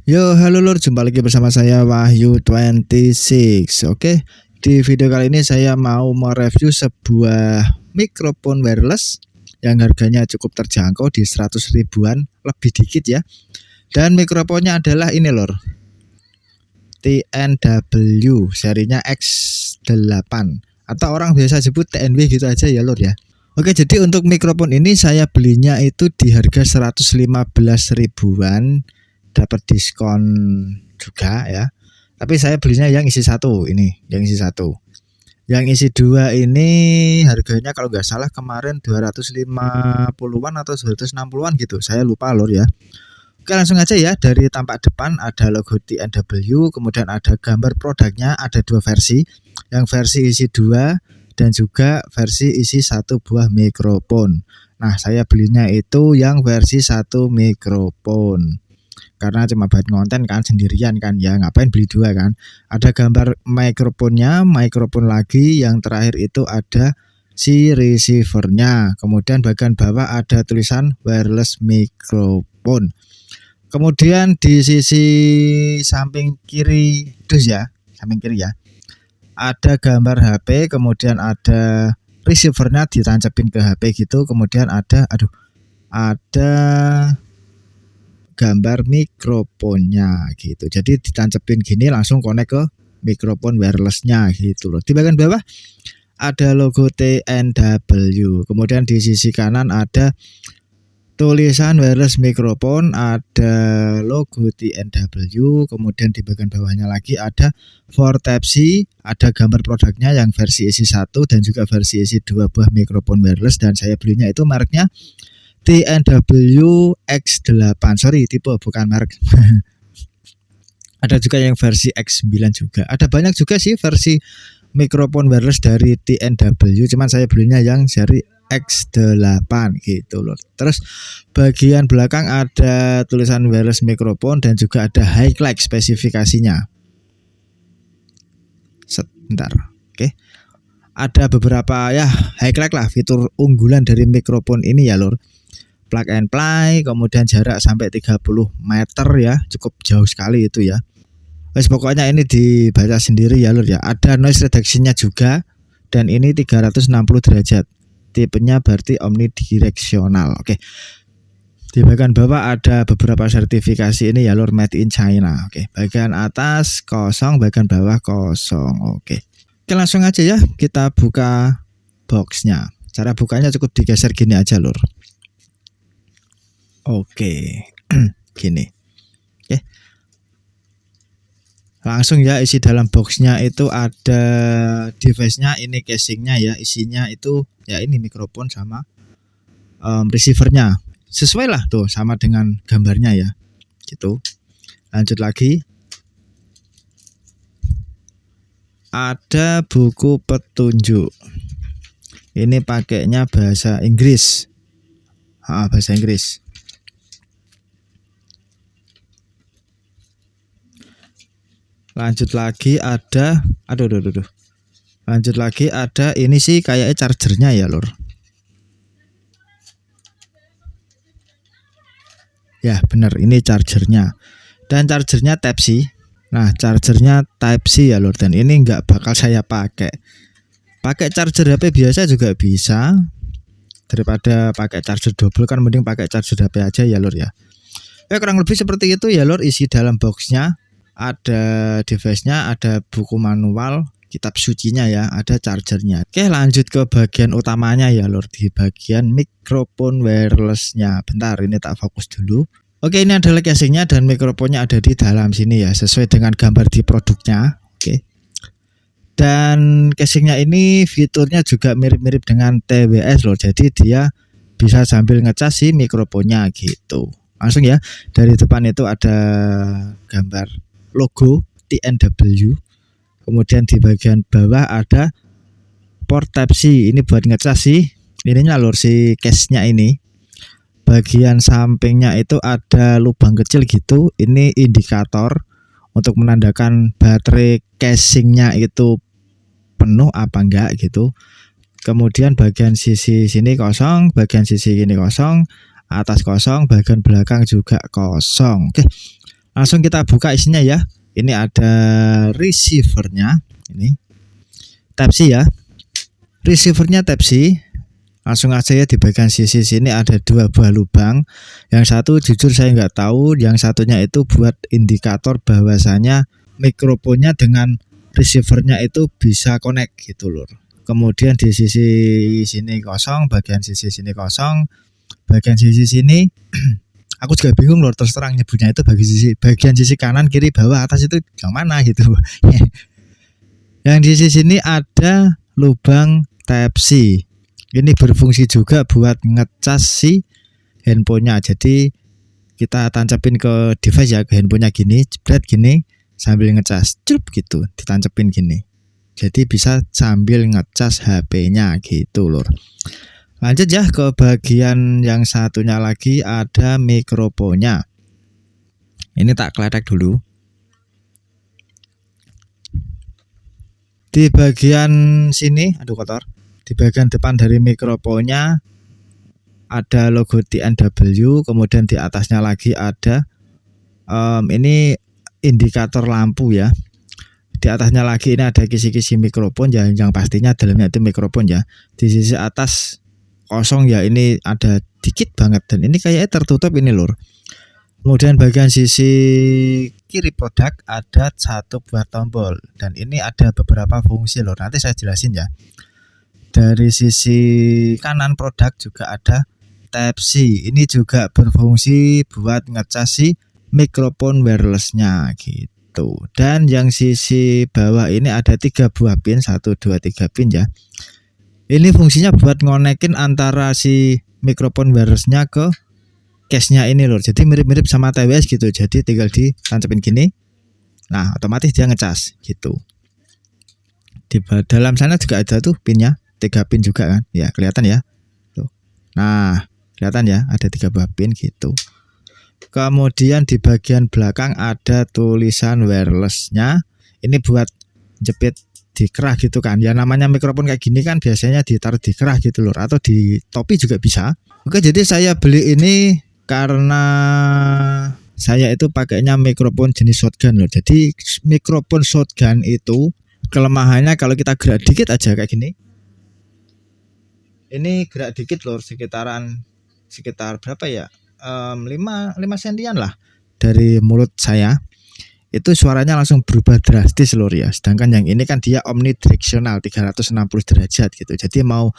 Yo, halo lur, jumpa lagi bersama saya Wahyu26. Oke, di video kali ini saya mau mereview sebuah mikrofon wireless yang harganya cukup terjangkau di 100 ribuan, lebih dikit ya. Dan mikrofonnya adalah ini lur, TNW, serinya X8 atau orang biasa sebut TNW gitu aja ya lur ya. Oke, jadi untuk mikrofon ini saya belinya itu di harga 115 ribuan, dapat diskon juga ya. Tapi saya belinya yang isi satu ini, yang isi satu. Yang isi dua ini harganya kalau nggak salah kemarin 250-an atau 260-an gitu. Saya lupa lor ya. Oke, langsung aja ya. Dari tampak depan ada logo TNW, kemudian ada gambar produknya, ada dua versi. Yang versi isi dua dan juga versi isi satu buah mikrofon. Nah, saya belinya itu yang versi satu mikrofon. Karena cuma buat konten kan, sendirian kan ya, ngapain beli dua kan. Ada gambar mikrofonnya, mikrofon lagi, yang terakhir itu ada si receivernya. Kemudian bagian bawah ada tulisan wireless mikrofon. Kemudian di sisi samping kiri samping kiri ya, ada gambar HP, kemudian ada receivernya ditancapin ke HP gitu. Kemudian ada gambar mikrofonnya gitu. Jadi ditancepin gini langsung connect ke mikrofon wirelessnya gitu loh. Di bagian bawah ada logo TNW. Kemudian di sisi kanan ada tulisan wireless mikrofon, ada logo TNW. Kemudian di bagian bawahnya lagi ada for Type-C, ada gambar produknya yang versi isi 1 dan juga versi isi 2 buah mikrofon wireless, dan saya belinya itu mereknya TNW X8, sorry tipe bukan merek. Ada juga yang versi X9 juga. Ada banyak juga sih versi mikrofon wireless dari TNW, cuman saya belinya yang seri X8 gitu loh. Terus bagian belakang ada tulisan wireless mikrofon dan juga ada highlight spesifikasinya. Sebentar. Oke. Ada beberapa ya highlight lah, fitur unggulan dari mikrofon ini ya lor. Plug and play, kemudian jarak sampai 30 meter ya, cukup jauh sekali itu ya. Wes pokoknya ini dibaca sendiri ya lur ya. Ada noise reduction-nya juga, dan ini 360 derajat. Tipenya berarti omnidirectional. Oke. Di bagian bawah ada beberapa sertifikasi ini ya lur, made in China. Oke. Bagian atas kosong, bagian bawah kosong. Oke, langsung aja ya kita buka boxnya. Cara bukanya cukup digeser gini aja lur. Oke, gini. Oke. Langsung ya, isi dalam boxnya itu ada device-nya, ini casingnya ya, isinya itu ya ini mikrofon sama receivernya. Sesuai lah tuh sama dengan gambarnya ya. Gitu. Lanjut lagi. Ada buku petunjuk. Ini pakainya bahasa Inggris. Bahasa Inggris. Lanjut lagi ada Lanjut lagi ada ini sih kayaknya chargernya ya lur. Ya bener, ini chargernya. Dan chargernya Type-C. Nah chargernya Type-C ya lur, dan ini nggak bakal saya pakai. Pakai charger HP biasa juga bisa. Daripada pakai charger double kan mending pakai charger HP aja ya lur ya. Kurang lebih seperti itu ya lur isi dalam boxnya. Ada device-nya, ada buku manual, kitab sucinya ya, ada chargernya. Oke, lanjut ke bagian utamanya ya lur, di bagian mikrofon wireless-nya. Bentar, ini tak fokus dulu. Oke, ini adalah casingnya dan mikrofonnya ada di dalam sini ya, sesuai dengan gambar di produknya. Oke. Dan casingnya ini fiturnya juga mirip-mirip dengan TWS lur, jadi dia bisa sambil ngecas si mikrofonnya gitu. Langsung ya, dari depan itu ada gambar logo TNW. Kemudian di bagian bawah ada port Type-C, ini buat ngecas sih. Ininya lur si case-nya ini. Bagian sampingnya itu ada lubang kecil gitu. Ini indikator untuk menandakan baterai casingnya itu penuh apa enggak gitu. Kemudian bagian sisi sini kosong, bagian sisi ini kosong, atas kosong, bagian belakang juga kosong. Oke. Langsung kita buka isinya ya. Ini ada receivernya, ini Type C ya. Receivernya Type C. Langsung aja ya, di bagian sisi sini ada 2 buah lubang. Yang satu jujur saya nggak tahu, yang satunya itu buat indikator bahwasanya mikrofonnya dengan receivernya itu bisa connect gitu lur. Kemudian di sisi sini kosong, bagian sisi sini kosong, bagian sisi sini aku juga bingung lur, terus terang nyebutnya itu bagian sisi kanan, kiri, bawah, atas itu yang mana gitu. Yang di sisi sini ada lubang Type C. Ini berfungsi juga buat ngecas si handphonenya. Jadi kita tancapin ke device ya, ke handphonenya gini, jebret gini sambil ngecas, celup gitu, ditancapin gini. Jadi bisa sambil ngecas HP-nya gitu lur. Lanjut ya ke bagian yang satunya lagi, ada mikrofonnya. Ini tak kletek dulu. Di bagian sini, aduh kotor. Di bagian depan dari mikrofonnya ada logo TNW, kemudian di atasnya lagi ada ini indikator lampu ya. Di atasnya lagi ini ada kisi-kisi mikrofon ya, yang pastinya dalamnya itu mikrofon ya. Di sisi atas kosong ya, ini ada dikit banget dan ini kayaknya tertutup ini lur. Kemudian bagian sisi kiri produk ada 1 buah tombol dan ini ada beberapa fungsi lur. Nanti saya jelasin ya. Dari sisi kanan produk juga ada Type C. Ini juga berfungsi buat ngecas si mikrofon wirelessnya gitu. Dan yang sisi bawah ini ada 3 buah pin, 1, 2, 3 pin ya. Ini fungsinya buat ngonekin antara si mikrofon wirelessnya ke case-nya ini lur. Jadi mirip-mirip sama TWS gitu. Jadi tinggal ditancapin gini. Nah, otomatis dia ngecas gitu. Di dalam sana juga ada tuh pinnya. 3 pin juga kan, ya kelihatan ya tuh. Nah kelihatan ya, ada 3 buah pin gitu. Kemudian di bagian belakang ada tulisan wirelessnya. Ini buat jepit di kerah gitu kan. Ya namanya mikrofon kayak gini kan biasanya ditaruh di kerah gitu lur, atau di topi juga bisa. Oke, jadi saya beli ini karena saya itu pakainya mikrofon jenis shotgun lur. Jadi mikrofon shotgun itu kelemahannya kalau kita gerak dikit aja kayak gini. Ini gerak dikit lor, sekitar berapa ya, 5 sentian lah dari mulut saya, itu suaranya langsung berubah drastis lor ya. Sedangkan yang ini kan dia omnidirectional 360 derajat gitu. Jadi mau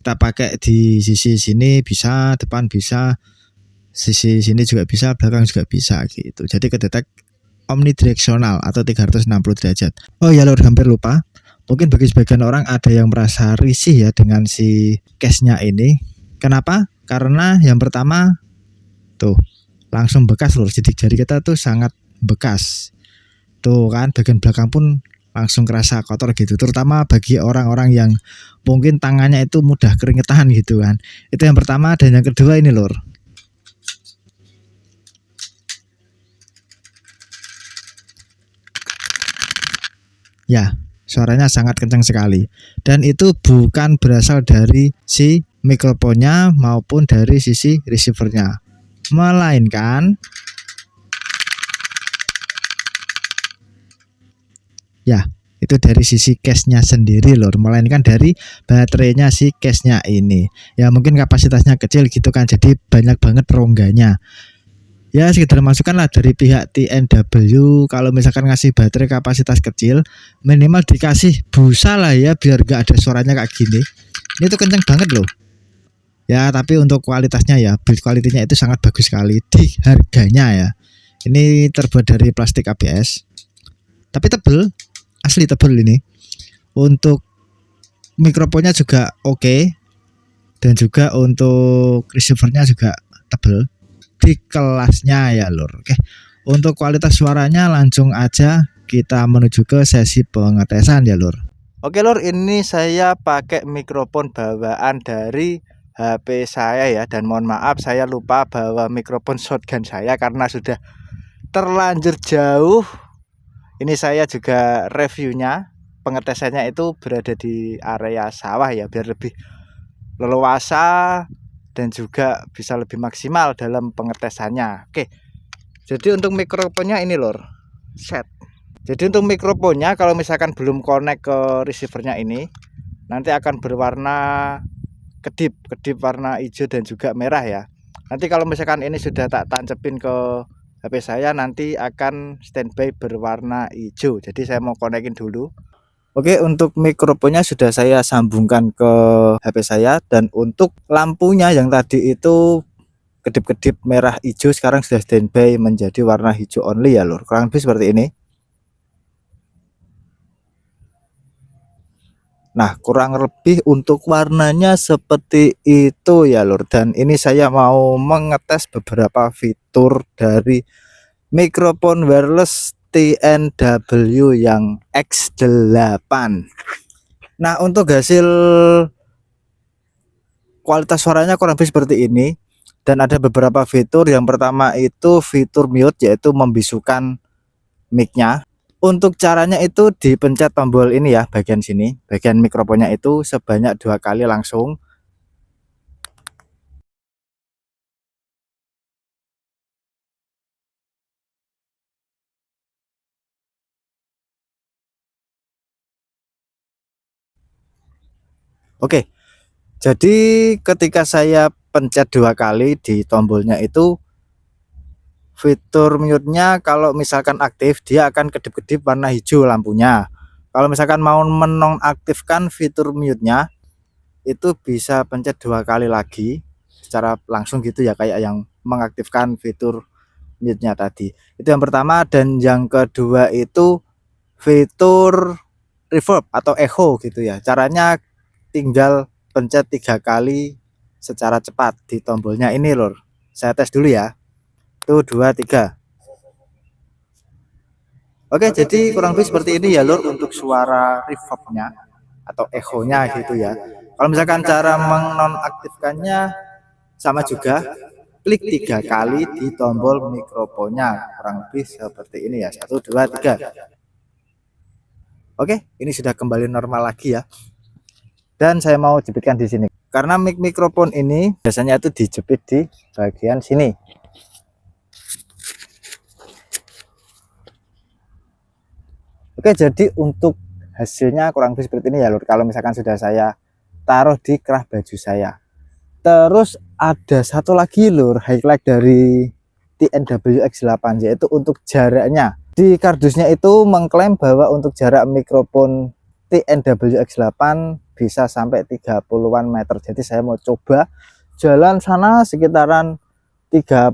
kita pakai di sisi sini bisa, depan bisa, sisi sini juga bisa, belakang juga bisa gitu. Jadi kedetek omnidirectional atau 360 derajat. Oh ya lor, hampir lupa. Mungkin bagi sebagian orang ada yang merasa risih ya dengan si case-nya ini. Kenapa? Karena yang pertama tuh langsung bekas lur. Sidik jari kita tuh sangat bekas. Tuh kan bagian belakang pun langsung kerasa kotor gitu. Terutama bagi orang-orang yang mungkin tangannya itu mudah keringetan gitu kan. Itu yang pertama. Dan yang kedua ini lur, ya suaranya sangat kencang sekali. Dan itu bukan berasal dari si mikrofonnya maupun dari sisi receivernya, melainkan ya itu dari sisi case-nya sendiri lor, melainkan dari baterainya si case-nya ini. Ya mungkin kapasitasnya kecil gitu kan, jadi banyak banget rongganya. Ya sekedar masukan lah dari pihak TNW, kalau misalkan ngasih baterai kapasitas kecil minimal dikasih busa lah ya, biar gak ada suaranya kayak gini. Ini tuh kenceng banget loh ya, tapi untuk kualitasnya ya, build quality-nya itu sangat bagus sekali. Di harganya ya, ini terbuat dari plastik ABS tapi tebel, asli tebel ini. Untuk mikrofonnya juga oke, dan juga untuk receivernya juga tebel di kelasnya ya lur. Oke, untuk kualitas suaranya langsung aja kita menuju ke sesi pengetesan ya lur. Oke lur, ini saya pakai mikrofon bawaan dari HP saya ya, dan mohon maaf saya lupa bawa mikrofon shotgun saya karena sudah terlanjur jauh. Ini saya juga reviewnya, pengetesannya itu berada di area sawah ya, biar lebih leluasa dan juga bisa lebih maksimal dalam pengetesannya. Oke, Jadi untuk mikrofonnya ini lor, set. Jadi untuk mikrofonnya kalau misalkan belum connect ke receivernya ini, nanti akan berwarna kedip warna hijau dan juga merah ya. Nanti kalau misalkan ini sudah tak tancepin ke HP saya, nanti akan standby berwarna hijau. Jadi saya mau konekin dulu. Oke, untuk mikrofonnya sudah saya sambungkan ke HP saya, dan untuk lampunya yang tadi itu kedip-kedip merah hijau sekarang sudah standby menjadi warna hijau only ya lur. Kurang lebih seperti ini. Nah, kurang lebih untuk warnanya seperti itu ya lur. Dan ini saya mau mengetes beberapa fitur dari mikrofon wireless TNW yang X8. Nah, untuk hasil kualitas suaranya kurang lebih seperti ini. Dan ada beberapa fitur. Yang pertama itu fitur mute, yaitu membisukan mic-nya. Untuk caranya itu dipencet tombol ini ya, bagian sini, bagian mikrofonnya itu sebanyak 2 kali langsung. Oke, jadi ketika saya pencet 2 kali di tombolnya itu, fitur mute-nya kalau misalkan aktif dia akan kedip-kedip warna hijau lampunya. Kalau misalkan mau menonaktifkan fitur mute-nya itu bisa pencet 2 kali lagi secara langsung gitu ya, kayak yang mengaktifkan fitur mute-nya tadi. Itu yang pertama. Dan yang kedua itu fitur reverb atau echo gitu ya. Caranya tinggal pencet 3 kali secara cepat di tombolnya ini lor. Saya tes dulu ya. Tuh 2 3. Oke, jadi kurang lebih seperti ini ya lur untuk suara reverbnya atau echo-nya gitu ya. Kalau misalkan cara menonaktifkannya sama juga, klik 3 kali di tombol mikrofonnya, kurang lebih seperti ini ya. 1 2 3. Oke, ini sudah kembali normal lagi ya. Dan saya mau jepitkan di sini. Karena mikrofon ini biasanya itu dijepit di bagian sini. Oke, jadi untuk hasilnya kurang lebih seperti ini ya lur. Kalau misalkan sudah saya taruh di kerah baju saya. Terus ada satu lagi lur, highlight dari TNW X8, yaitu untuk jaraknya. Di kardusnya itu mengklaim bahwa untuk jarak mikrofon TNW X8 bisa sampai 30-an meter. Jadi saya mau coba jalan sana sekitaran 30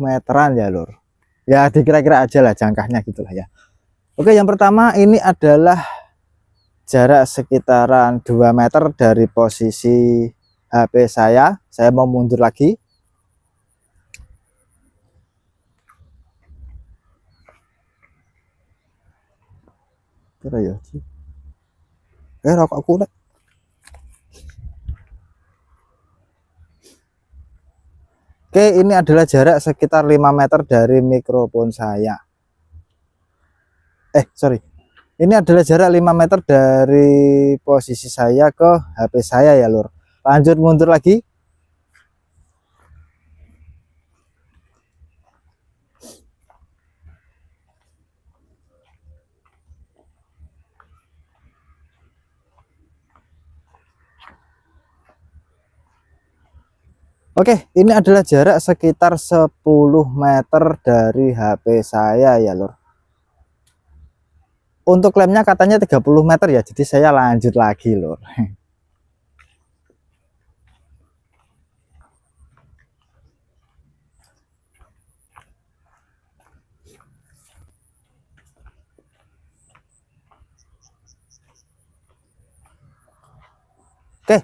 meteran ya lur. Ya dikira-kira aja lah jangkahnya gitulah ya. Oke, yang pertama ini adalah jarak sekitaran 2 meter dari posisi HP saya. Saya mau mundur lagi. Kira ya. Rokokku nek. Oke, ini adalah jarak sekitar 5 meter dari mikrofon saya. Sorry. Ini adalah jarak 5 meter dari posisi saya ke HP saya ya lur. Lanjut mundur lagi. Oke, ini adalah jarak sekitar 10 meter dari HP saya ya lur. Untuk klaimnya katanya 30 meter ya, jadi saya lanjut lagi lur. Oke,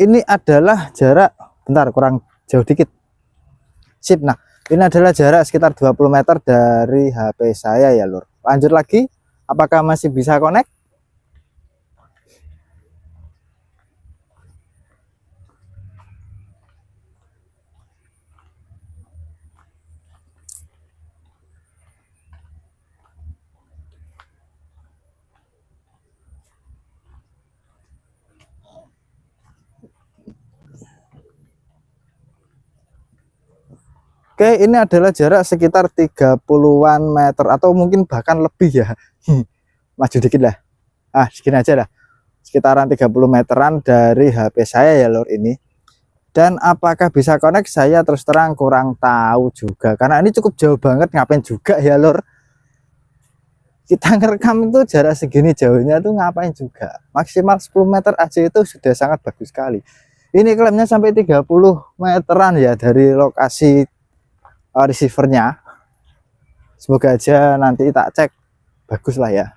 ini adalah jarak, bentar kurang jauh dikit. Sip, nah ini adalah jarak sekitar 20 meter dari HP saya ya lur. Lanjut lagi, apakah masih bisa connect? Oke, ini adalah jarak sekitar 30-an meter atau mungkin bahkan lebih ya. Maju dikit lah. Ah, segini aja lah. Sekitaran 30 meteran dari HP saya ya lur ini. Dan apakah bisa connect, saya terus terang kurang tahu juga. Karena ini cukup jauh banget, ngapain juga ya lur. Kita ngerekam itu jarak segini jauhnya tuh ngapain juga. Maksimal 10 meter aja itu sudah sangat bagus sekali. Ini klaimnya sampai 30 meteran ya dari lokasi receivernya. Semoga aja nanti tak cek bagus lah ya.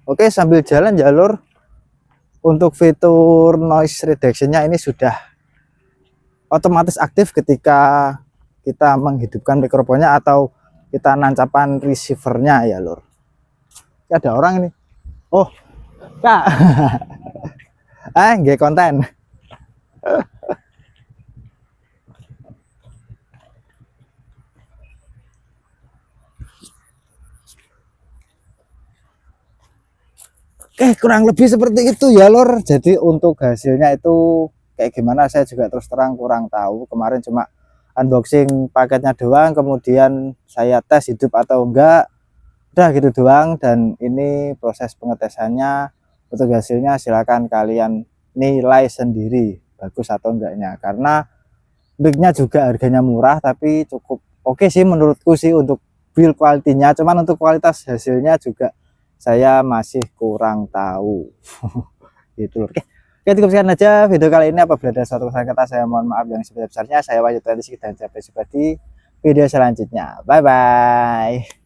Oke, sambil jalan jalur untuk fitur noise reduction-nya ini sudah otomatis aktif ketika kita menghidupkan mikrofonnya atau kita nancapan receivernya ya lur. Ada orang ini. Oh, Kak. Nggak konten. Kurang lebih seperti itu ya lor. Jadi untuk hasilnya itu kayak gimana saya juga terus terang kurang tahu. Kemarin cuma unboxing paketnya doang, kemudian saya tes hidup atau enggak, udah gitu doang. Dan ini proses pengetesannya. Untuk hasilnya silakan kalian nilai sendiri bagus atau enggaknya, karena mic-nya juga harganya murah tapi cukup oke sih menurutku sih untuk build quality-nya. Cuman untuk kualitas hasilnya juga saya masih kurang tahu. Gitu. Oke, cukup sekian aja video kali ini. Apabila ada suatu kesalahan kata, saya mohon maaf yang sebesar-besarnya. Saya Wahyu dan sampai jumpa di video selanjutnya. Bye bye.